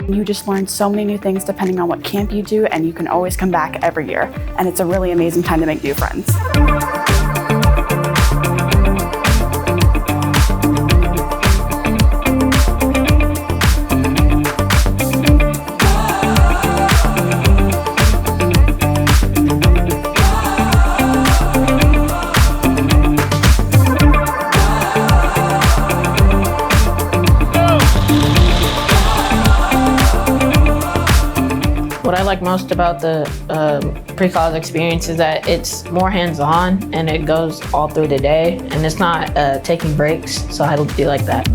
You just learn so many new things depending on what camp you do, and you can always come back every year. And it's a really amazing time to make new friends. What I like most about the pre-college experience is that it's more hands-on and it goes all through the day, and it's not taking breaks, so I do like that.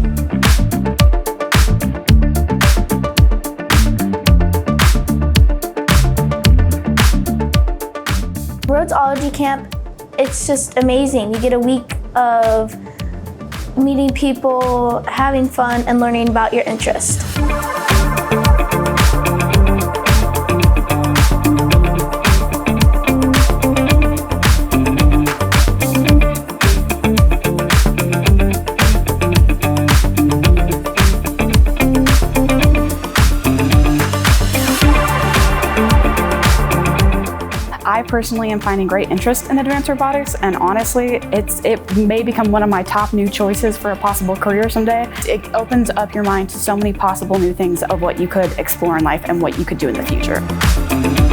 Rhodesology camp, it's just amazing. You get a week of meeting people, having fun, and learning about your interest. I personally am finding great interest in advanced robotics, and honestly, it may become one of my top new choices for a possible career someday. It opens up your mind to so many possible new things of what you could explore in life and what you could do in the future.